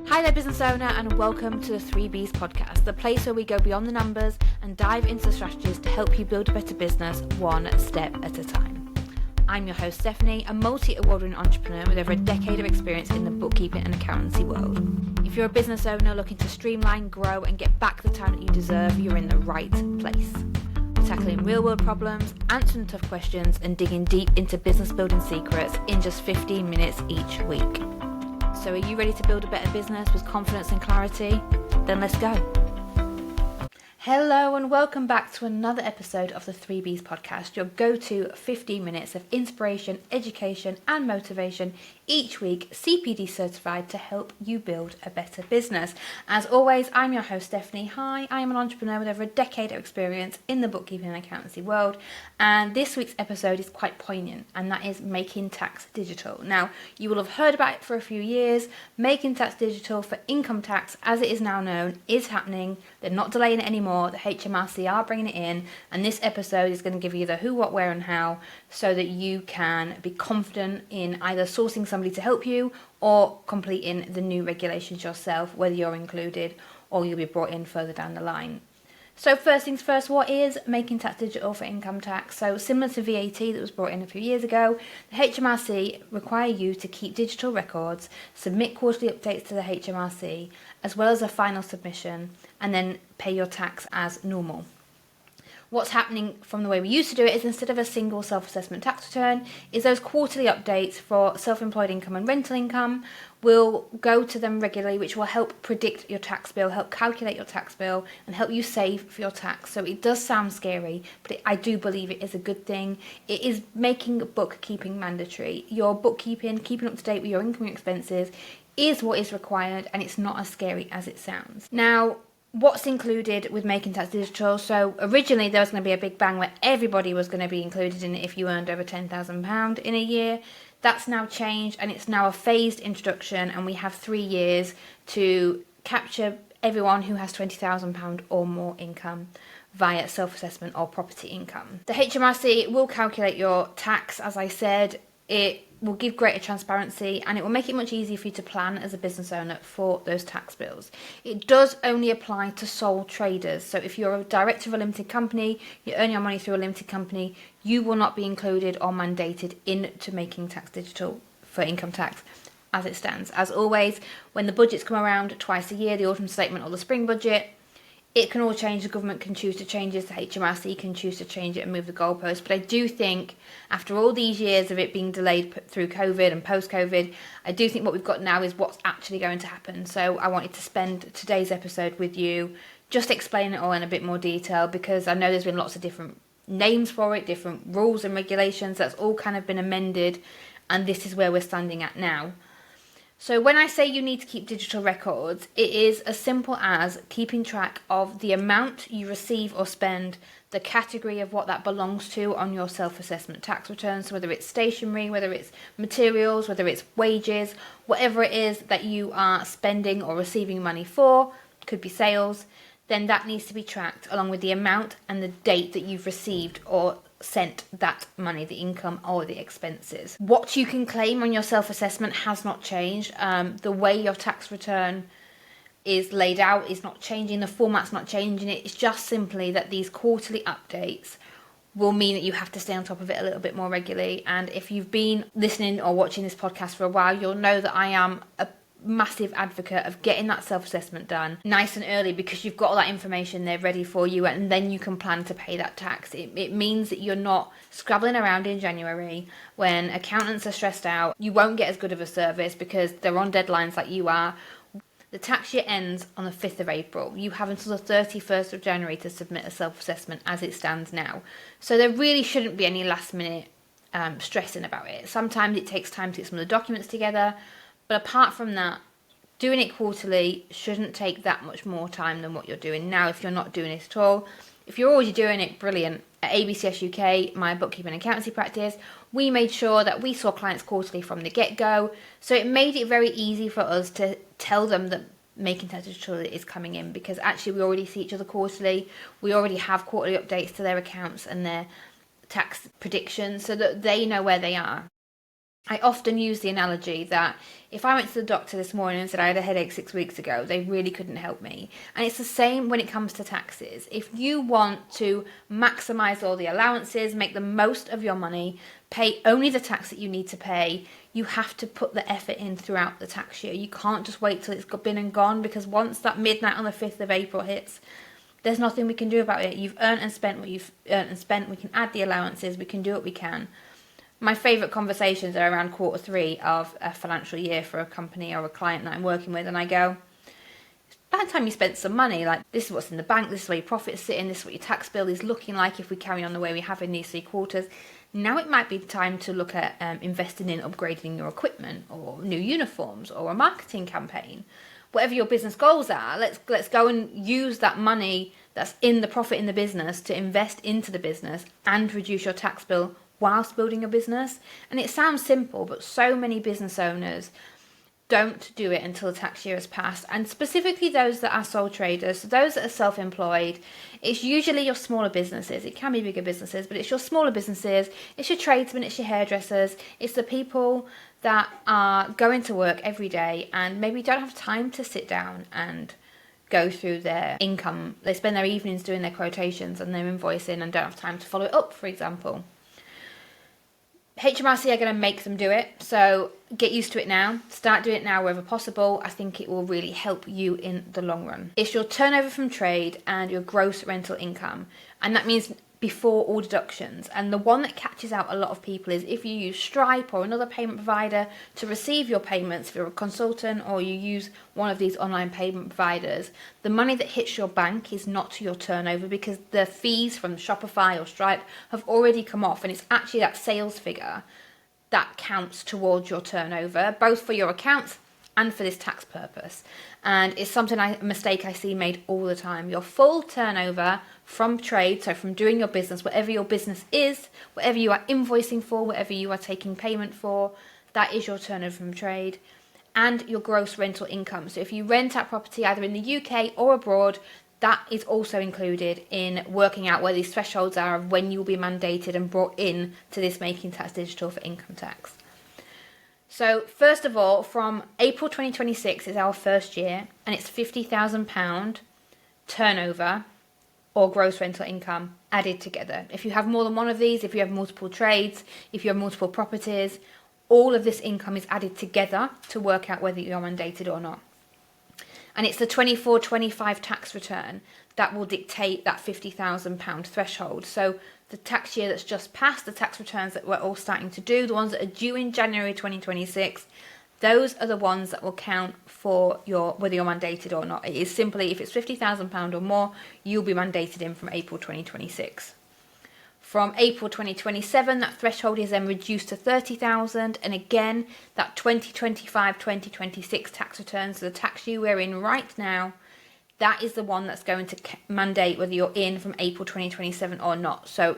Hi there, business owner, and welcome to the 3Bs podcast, the place where we go beyond the numbers and dive into strategies to help you build a better business one step at a time. I'm your host, Stephanie, a multi-award-winning entrepreneur with over a decade of experience in the bookkeeping and accountancy world. If you're a business owner looking to streamline, grow, and get back the time that you deserve, you're in the right place. We're tackling real-world problems, answering tough questions, and digging deep into business building secrets in just 15 minutes each week. So are you ready to build a better business with confidence and clarity? Then let's go. Hello and welcome back to another episode of the 3Bs podcast, your go-to 15 minutes of inspiration, education and motivation each week, CPD certified, to help you build a better business. As always, I'm your host, Stephanie. Hi, I am an entrepreneur with over a decade of experience in the bookkeeping and accountancy world, and this week's episode is quite poignant, and that is making tax digital. Now, you will have heard about it for a few years. Making tax digital for income tax, as it is now known, is happening. They're not delaying it anymore. The HMRC are bringing it in, and this episode is going to give you the who, what, where and how, so that you can be confident in either sourcing somebody to help you or completing the new regulations yourself, whether you're included or you'll be brought in further down the line. So first things first, what is making tax digital for income tax? So similar to VAT that was brought in a few years ago, the HMRC require you to keep digital records, submit quarterly updates to the HMRC, as well as a final submission, and then pay your tax as normal. What's happening from the way we used to do it is, instead of a single self-assessment tax return, is those quarterly updates for self-employed income and rental income will go to them regularly, which will help predict your tax bill, help calculate your tax bill, and help you save for your tax. So it does sound scary, but I do believe it is a good thing. It is making bookkeeping mandatory. Your bookkeeping, keeping up to date with your income and expenses, is what is required, and it's not as scary as it sounds. Now, what's included with making tax digital? So originally there was going to be a big bang where everybody was going to be included in it if you earned over £10,000 in a year. That's now changed, and it's now a phased introduction, and we have 3 years to capture everyone who has £20,000 or more income via self-assessment or property income. The HMRC will calculate your tax, as I said. It will give greater transparency, and it will make it much easier for you to plan as a business owner for those tax bills. It does only apply to sole traders. So if you're a director of a limited company, you earn your money through a limited company, you will not be included or mandated into making tax digital for income tax as it stands. As always, when the budgets come around twice a year, the autumn statement or the spring budget, it can all change. The government can choose to change it, the HMRC can choose to change it and move the goalposts. But I do think, after all these years of it being delayed through COVID and post-COVID, I do think what we've got now is what's actually going to happen. So I wanted to spend today's episode with you, just explain it all in a bit more detail, because I know there's been lots of different names for it, different rules and regulations. That's all kind of been amended, and this is where we're standing at now. So when I say you need to keep digital records, it is as simple as keeping track of the amount you receive or spend, the category of what that belongs to on your self-assessment tax return. So whether it's stationery, whether it's materials, whether it's wages, whatever it is that you are spending or receiving money for, could be sales, then that needs to be tracked along with the amount and the date that you've received or sent that money, the income or the expenses. What you can claim on your self-assessment has not changed. The way your tax return is laid out is not changing. The format's not changing. It's just simply that these quarterly updates will mean that you have to stay on top of it a little bit more regularly. And if you've been listening or watching this podcast for a while, you'll know that I am a massive advocate of getting that self-assessment done nice and early, because you've got all that information there ready for you, and then you can plan to pay that tax. It means that you're not scrabbling around in January when accountants are stressed out. You won't get as good of a service because they're on deadlines like you are. The tax year ends on the 5th of April. You have until the 31st of January to submit a self-assessment as it stands now. So there really shouldn't be any last minute stressing about it. Sometimes it takes time to get some of the documents together, but apart from that, doing it quarterly shouldn't take that much more time than what you're doing now if you're not doing it at all. If you're already doing it, brilliant. At ABCS UK, my bookkeeping and accountancy practice, we made sure that we saw clients quarterly from the get-go. So it made it very easy for us to tell them that making tax digital is coming in, because actually we already see each other quarterly. We already have quarterly updates to their accounts and their tax predictions so that they know where they are. I often use the analogy that if I went to the doctor this morning and said I had a headache 6 weeks ago, they really couldn't help me. And it's the same when it comes to taxes. If you want to maximise all the allowances, make the most of your money, pay only the tax that you need to pay, you have to put the effort in throughout the tax year. You can't just wait till it's been and gone, because once that midnight on the 5th of April hits, there's nothing we can do about it. You've earned and spent what you've earned and spent. We can add the allowances. We can do what we can. My favourite conversations are around Q3 of a financial year for a company or a client that I'm working with, and I go, by the time you spent some money, like, this is what's in the bank, this is where your profits sit in, this is what your tax bill is looking like if we carry on the way we have in these 3 quarters. Now it might be the time to look at investing in upgrading your equipment or new uniforms or a marketing campaign. Whatever your business goals are, let's go and use that money that's in the profit in the business to invest into the business and reduce your tax bill whilst building a business. And it sounds simple, but so many business owners don't do it until the tax year has passed, and specifically those that are sole traders, so those that are self-employed. It's usually your smaller businesses. It can be bigger businesses, but it's your smaller businesses, it's your tradesmen, it's your hairdressers, it's the people that are going to work every day and maybe don't have time to sit down and go through their income. They spend their evenings doing their quotations and their invoicing and don't have time to follow it up, for example. HMRC are going to make them do it, so get used to it now. Start doing it now wherever possible. I think it will really help you in the long run. It's your turnover from trade and your gross rental income, and that means before all deductions. And the one that catches out a lot of people is if you use Stripe or another payment provider to receive your payments, if you're a consultant or you use one of these online payment providers, the money that hits your bank is not to your turnover, because the fees from Shopify or Stripe have already come off, and it's actually that sales figure that counts towards your turnover, both for your accounts and for this tax purpose. And it's a mistake I see made all the time. Your full turnover from trade, so from doing your business, whatever your business is, whatever you are invoicing for, whatever you are taking payment for, that is your turnover from trade, and your gross rental income. So if you rent out property either in the UK or abroad, that is also included in working out where these thresholds are of when you'll be mandated and brought in to this Making Tax Digital for income tax. So first of all, from April 2026 is our first year, and it's £50,000 turnover or gross rental income added together. If you have more than one of these, if you have multiple trades, if you have multiple properties, all of this income is added together to work out whether you're mandated or not. And it's the 24-25 tax return that will dictate that £50,000 threshold. So the tax year that's just passed, the tax returns that we're all starting to do, the ones that are due in January 2026, those are the ones that will count for whether you're mandated or not. It is simply, if it's £50,000 or more, you'll be mandated in from April 2026. From April 2027, that threshold is then reduced to £30,000, and again, that 2025-2026 tax return, so the tax year we're in right now, that is the one that's going to mandate whether you're in from April 2027 or not. So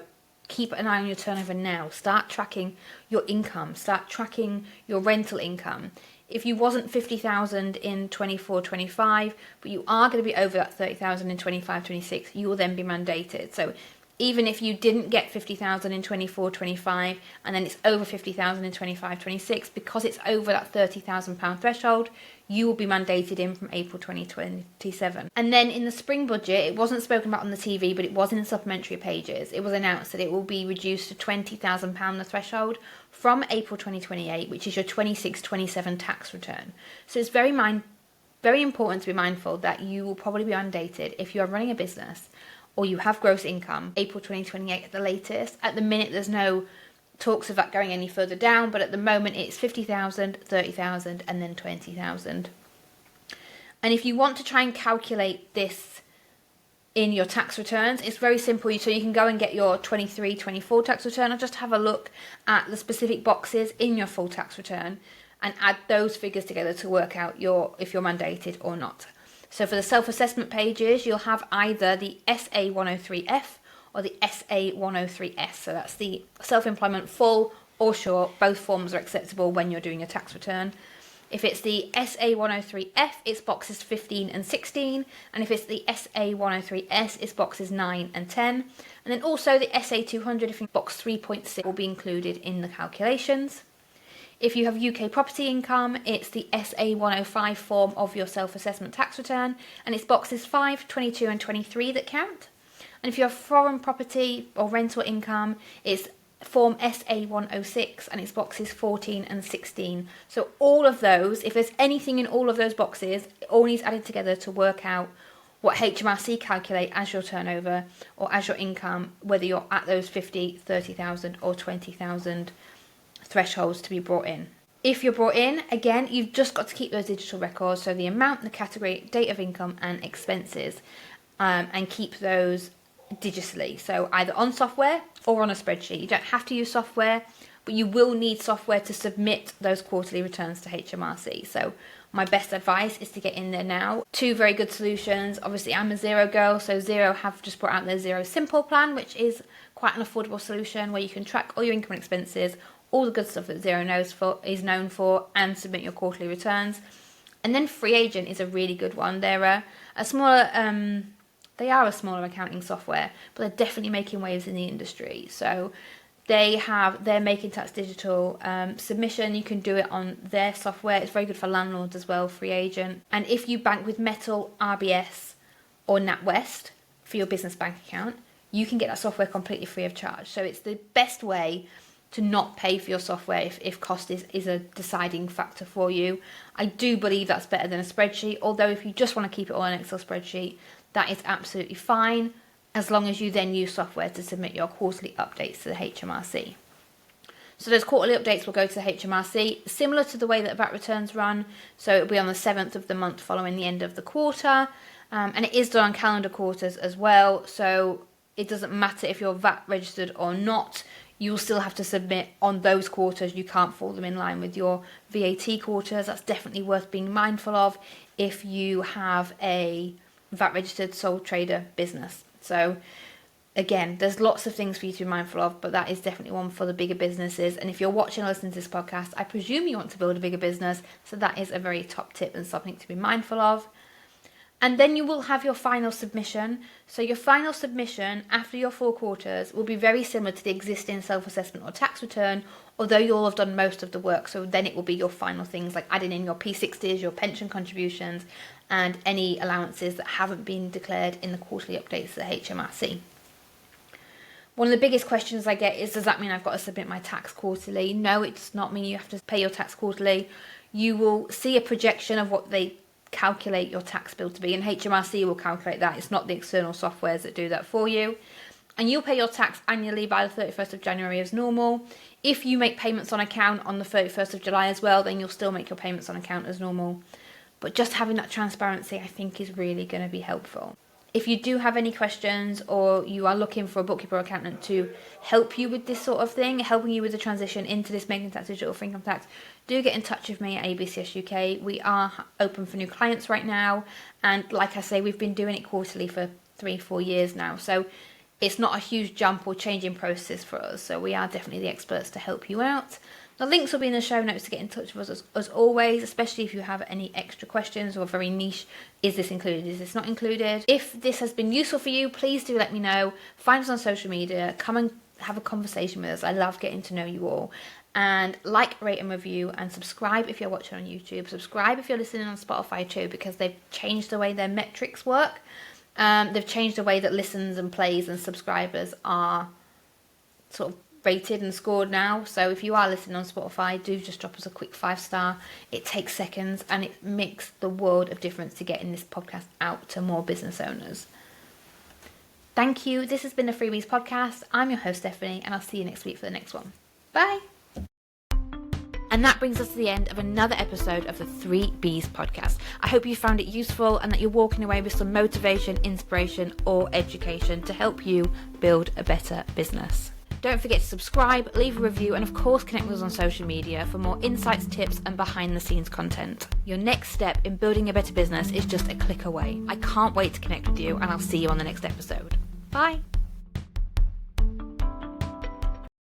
keep an eye on your turnover now. Start tracking your income. Start tracking your rental income. If you wasn't 50,000 in 24-25, but you are going to be over that 30,000 in 25-26, you will then be mandated. So even if you didn't get 50,000 in 24-25 and then it's over 50,000 in 25-26, because it's over that £30,000 threshold, you will be mandated in from April 2027. And then in the spring budget, it wasn't spoken about on the TV, but it was in the supplementary pages. It was announced that it will be reduced to £20,000 the threshold from April 2028, which is your 26-27 tax return. So it's very important to be mindful that you will probably be mandated if you are running a business or you have gross income, April 2028 at the latest. At the minute, there's no talks of that going any further down, but at the moment it's 50,000, 30,000 and then 20,000. And if you want to try and calculate this in your tax returns, it's very simple. So you can go and get your 23-24 tax return and just have a look at the specific boxes in your full tax return and add those figures together to work out if you're mandated or not. So for the self-assessment pages, you'll have either the SA103F or the SA103S. So that's the self-employment full or short. Both forms are acceptable when you're doing your tax return. If it's the SA103F, it's boxes 15 and 16. And if it's the SA103S, it's boxes 9 and 10. And then also the SA200, if box 3.6 will be included in the calculations. If you have UK property income, it's the SA105 form of your self-assessment tax return, and it's boxes 5, 22 and 23 that count. And if you have foreign property or rental income, it's form SA106 and it's boxes 14 and 16. So all of those, if there's anything in all of those boxes, it all needs added together to work out what HMRC calculate as your turnover or as your income, whether you're at those 50, 30,000 or 20,000 thresholds to be brought in. If you're brought in, again, you've just got to keep those digital records, so the amount, the category, date of income and expenses, and keep those digitally, so either on software or on a spreadsheet. You don't have to use software, but you will need software to submit those quarterly returns to HMRC. So my best advice is to get in there now. Two very good solutions. Obviously, I'm a Xero girl, so Xero have just brought out their Xero Simple plan, which is quite an affordable solution where you can track all your income and expenses, all the good stuff that Xero is known for, and submit your quarterly returns. And then Free Agent is a really good one. They're a smaller accounting software, but they're definitely making waves in the industry. So they have their Making Tax Digital submission. You can do it on their software. It's very good for landlords as well, Free Agent. And if you bank with Metal, RBS or NatWest for your business bank account, you can get that software completely free of charge. So it's the best way to not pay for your software if cost is a deciding factor for you. I do believe that's better than a spreadsheet, although if you just want to keep it on an Excel spreadsheet, that is absolutely fine, as long as you then use software to submit your quarterly updates to the HMRC. So those quarterly updates will go to the HMRC, similar to the way that VAT returns run. So it'll be on the 7th of the month following the end of the quarter. And it is done on calendar quarters as well. So it doesn't matter if you're VAT registered or not. You'll still have to submit on those quarters. You can't fall them in line with your VAT quarters. That's definitely worth being mindful of if you have a VAT registered sole trader business. So again, there's lots of things for you to be mindful of, but that is definitely one for the bigger businesses. And if you're watching or listening to this podcast, I presume you want to build a bigger business. So that is a very top tip and something to be mindful of. And then you will have your final submission. So your final submission after your 4 quarters will be very similar to the existing self-assessment or tax return, although you'll have done most of the work. So then it will be your final things like adding in your P60s, your pension contributions, and any allowances that haven't been declared in the quarterly updates to the HMRC. One of the biggest questions I get is, does that mean I've got to submit my tax quarterly? No, it does not mean you have to pay your tax quarterly. You will see a projection of what they calculate your tax bill to be, and HMRC will calculate that. It's not the external softwares that do that for you. And you'll pay your tax annually by the 31st of January as normal. If you make payments on account on the 31st of July as well, then you'll still make your payments on account as normal. But just having that transparency, I think, is really going to be helpful. If you do have any questions or you are looking for a bookkeeper or accountant to help you with this sort of thing, helping you with the transition into this Making Tax Digital for income tax, do get in touch with me at ABCS UK. We are open for new clients right now. And like I say, we've been doing it quarterly for 3-4 years now. So it's not a huge jump or changing process for us. So we are definitely the experts to help you out. The links will be in the show notes to get in touch with us as always, especially if you have any extra questions or very niche, is this included, is this not included? If this has been useful for you, please do let me know. Find us on social media, come and have a conversation with us. I love getting to know you all. And like, rate and review, and subscribe if you're watching on YouTube. Subscribe if you're listening on Spotify too, because they've changed the way their metrics work. They've changed the way that listens and plays and subscribers are sort of rated and scored now. So if you are listening on Spotify, do just drop us a quick 5-star. It takes seconds and it makes the world of difference to getting this podcast out to more business owners. Thank you. This has been the Freebies podcast. I'm your host, Stephanie, and I'll see you next week for the next one. Bye. And that brings us to the end of another episode of the 3Bs podcast. I hope you found it useful and that you're walking away with some motivation, inspiration, or education to help you build a better business. Don't forget to subscribe, leave a review, and of course connect with us on social media for more insights, tips, and behind the scenes content. Your next step in building a better business is just a click away. I can't wait to connect with you, and I'll see you on the next episode. Bye.